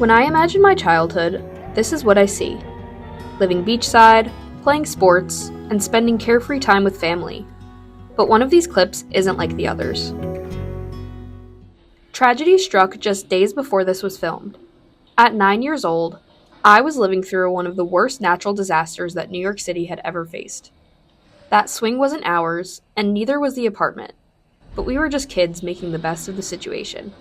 When I imagine my childhood, this is what I see. Living beachside, playing sports, and spending carefree time with family. But one of these clips isn't like the others. Tragedy struck just days before this was filmed. At 9 years old, I was living through one of the worst natural disasters that New York City had ever faced. That swing wasn't ours, and neither was the apartment. But we were just kids making the best of the situation.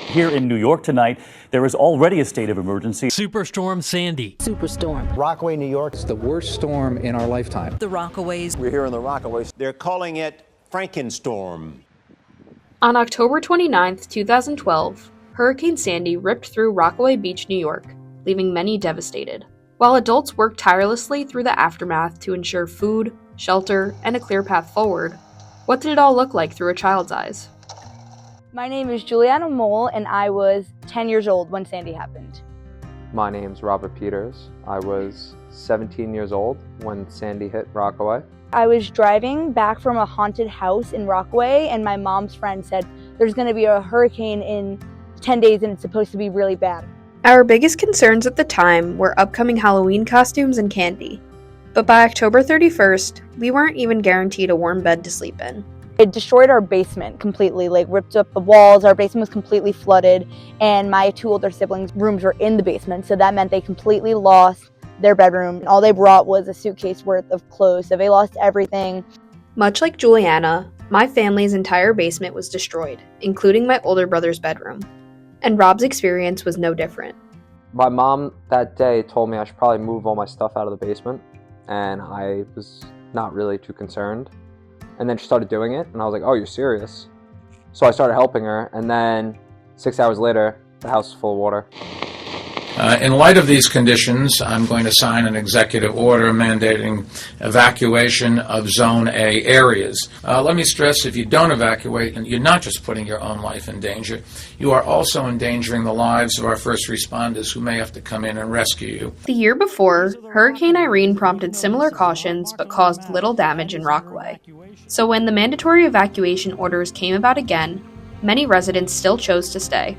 Here in New York tonight, there is already a state of emergency. Superstorm Sandy. Superstorm. Rockaway, New York. It's the worst storm in our lifetime. The Rockaways. We're here in the Rockaways. They're calling it Frankenstorm. On October 29, 2012, Hurricane Sandy ripped through Rockaway Beach, New York, leaving many devastated. While adults worked tirelessly through the aftermath to ensure food, shelter, and a clear path forward, what did it all look like through a child's eyes? My name is Juliana Mole, and I was 10 years old when Sandy happened. My name's Robert Peters. I was 17 years old when Sandy hit Rockaway. I was driving back from a haunted house in Rockaway, and my mom's friend said, there's going to be a hurricane in 10 days and it's supposed to be really bad. Our biggest concerns at the time were upcoming Halloween costumes and candy. But by October 31st, we weren't even guaranteed a warm bed to sleep in. It destroyed our basement completely, ripped up the walls. Our basement was completely flooded, and my two older siblings' rooms were in the basement, so that meant they completely lost their bedroom. All they brought was a suitcase worth of clothes, so they lost everything. Much like Juliana, my family's entire basement was destroyed, including my older brother's bedroom. And Rob's experience was no different. My mom that day told me I should probably move all my stuff out of the basement, and I was not really too concerned. And then she started doing it, and I was like, oh, you're serious? So I started helping her, and then 6 hours later, the house was full of water. In light of these conditions, I'm going to sign an executive order mandating evacuation of Zone A areas. Let me stress, if you don't evacuate, you're not just putting your own life in danger, you are also endangering the lives of our first responders who may have to come in and rescue you. The year before, Hurricane Irene prompted similar cautions but caused little damage in Rockaway. So when the mandatory evacuation orders came about again, many residents still chose to stay.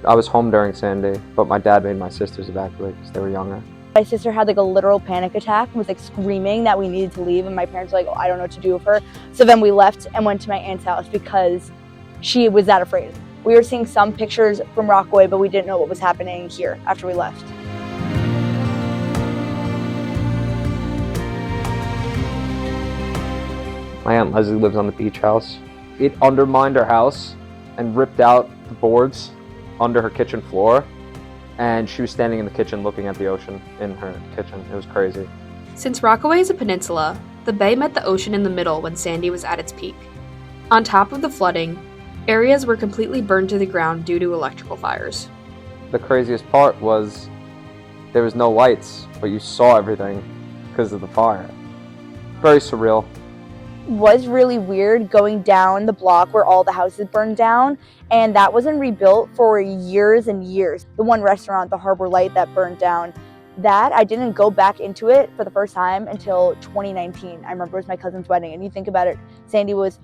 I was home during Sandy, but my dad made my sisters evacuate because they were younger. My sister had a literal panic attack and was screaming that we needed to leave, and my parents were like, oh, I don't know what to do with her. So then we left and went to my aunt's house because she was that afraid. We were seeing some pictures from Rockaway, but we didn't know what was happening here after we left. My Aunt Leslie lives on the beach house. It undermined her house and ripped out the boards under her kitchen floor, and she was standing in the kitchen looking at the ocean in her kitchen. It was crazy. Since Rockaway is a peninsula, the bay met the ocean in the middle when Sandy was at its peak. On top of the flooding, areas were completely burned to the ground due to electrical fires. The craziest part was there was no lights, but you saw everything because of the fire. Very surreal. Was really weird going down the block where all the houses burned down, and that wasn't rebuilt for years and years. The one restaurant, the Harbor Light, that burned down, that I didn't go back into it for the first time until 2019. I remember it was my cousin's wedding, and you think about it, Sandy was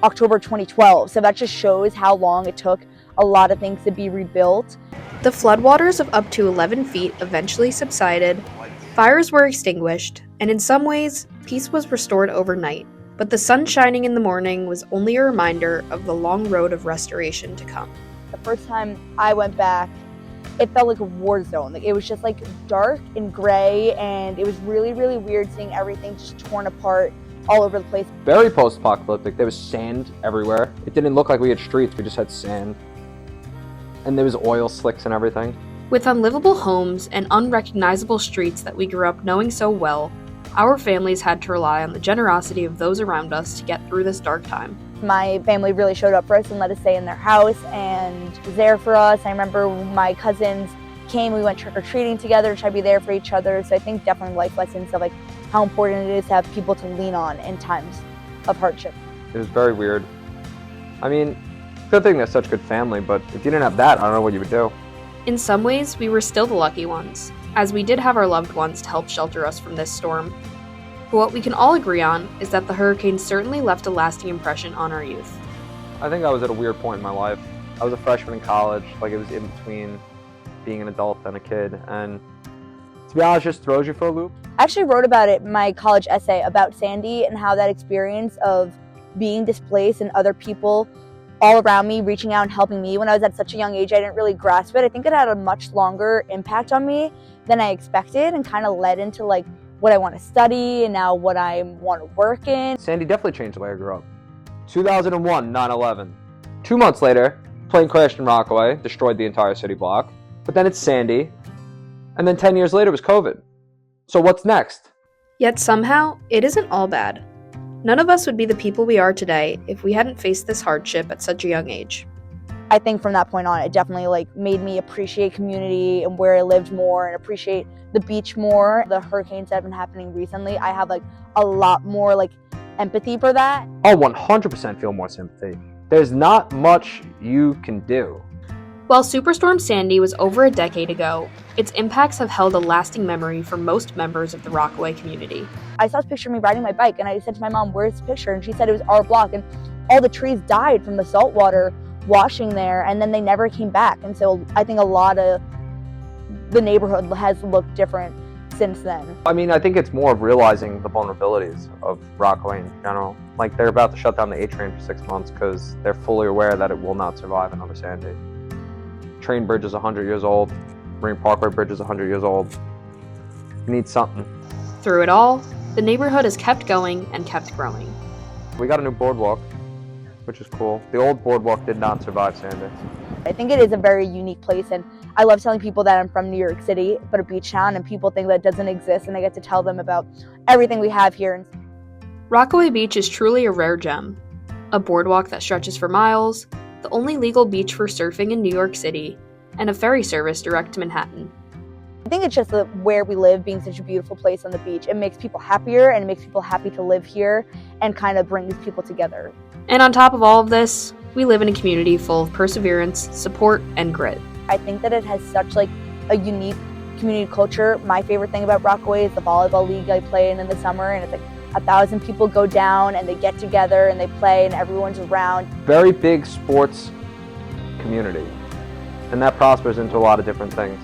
October 2012, so that just shows how long it took a lot of things to be rebuilt. The floodwaters of up to 11 feet eventually subsided, fires were extinguished, and in some ways, peace was restored overnight. But the sun shining in the morning was only a reminder of the long road of restoration to come. The first time I went back, it felt like a war zone. It was just dark and gray, and it was really, really weird seeing everything just torn apart all over the place. Very post-apocalyptic. There was sand everywhere. It didn't look like we had streets, we just had sand. And there was oil slicks and everything. With unlivable homes and unrecognizable streets that we grew up knowing so well, our families had to rely on the generosity of those around us to get through this dark time. My family really showed up for us and let us stay in their house and was there for us. I remember my cousins came, we went trick-or-treating together to try to be there for each other. So I think definitely life lessons of how important it is to have people to lean on in times of hardship. It was very weird. I mean, good thing they're such good family, but if you didn't have that, I don't know what you would do. In some ways, we were still the lucky ones, as we did have our loved ones to help shelter us from this storm. But what we can all agree on is that the hurricane certainly left a lasting impression on our youth. I think I was at a weird point in my life. I was a freshman in college, like it was in between being an adult and a kid, and to be honest, it just throws you for a loop. I actually wrote about it in my college essay about Sandy and how that experience of being displaced and other people all around me reaching out and helping me when I was at such a young age, I didn't really grasp it. I think it had a much longer impact on me than I expected and kind of led into like what I want to study and now what I want to work in. Sandy definitely changed the way I grew up. 2001, 9/11. 2 months later, plane crashed in Rockaway, destroyed the entire city block. But then it's Sandy, and then 10 years later was COVID. So what's next? Yet somehow, it isn't all bad. None of us would be the people we are today if we hadn't faced this hardship at such a young age. I think from that point on, it definitely like made me appreciate community and where I lived more and appreciate the beach more. The hurricanes that have been happening recently, I have like a lot more like empathy for that. I'll 100% feel more sympathy. There's not much you can do. While Superstorm Sandy was over a decade ago, its impacts have held a lasting memory for most members of the Rockaway community. I saw this picture of me riding my bike and I said to my mom, "Where's the picture?" And she said it was our block and all the trees died from the salt water washing there and then they never came back. And so I think a lot of the neighborhood has looked different since then. I mean, I think it's more of realizing the vulnerabilities of Rockaway in general. Like they're about to shut down the A train for 6 months because they're fully aware that it will not survive another Sandy. Train bridge is 100 years old. Marine Parkway Bridge is 100 years old. We need something. Through it all, the neighborhood has kept going and kept growing. We got a new boardwalk, which is cool. The old boardwalk did not survive Sandy. I think it is a very unique place and I love telling people that I'm from New York City, but a beach town, and people think that doesn't exist and I get to tell them about everything we have here. Rockaway Beach is truly a rare gem. A boardwalk that stretches for miles, the only legal beach for surfing in New York City, and a ferry service direct to Manhattan. I think it's just where we live being such a beautiful place on the beach. It makes people happier and it makes people happy to live here and kind of brings people together. And on top of all of this, we live in a community full of perseverance, support, and grit. I think that it has such like a unique community culture. My favorite thing about Rockaway is the volleyball league I play in the summer, and it's like 1,000 people go down and they get together and they play and everyone's around. Very big sports community, and that prospers into a lot of different things.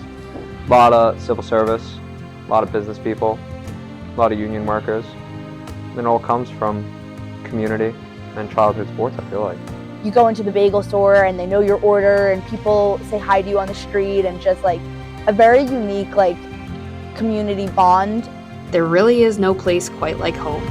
A lot of civil service, a lot of business people, a lot of union workers. And it all comes from community and childhood sports, I feel like. You go into the bagel store and they know your order and people say hi to you on the street, and just like a very unique like community bond. There really is no place quite like home.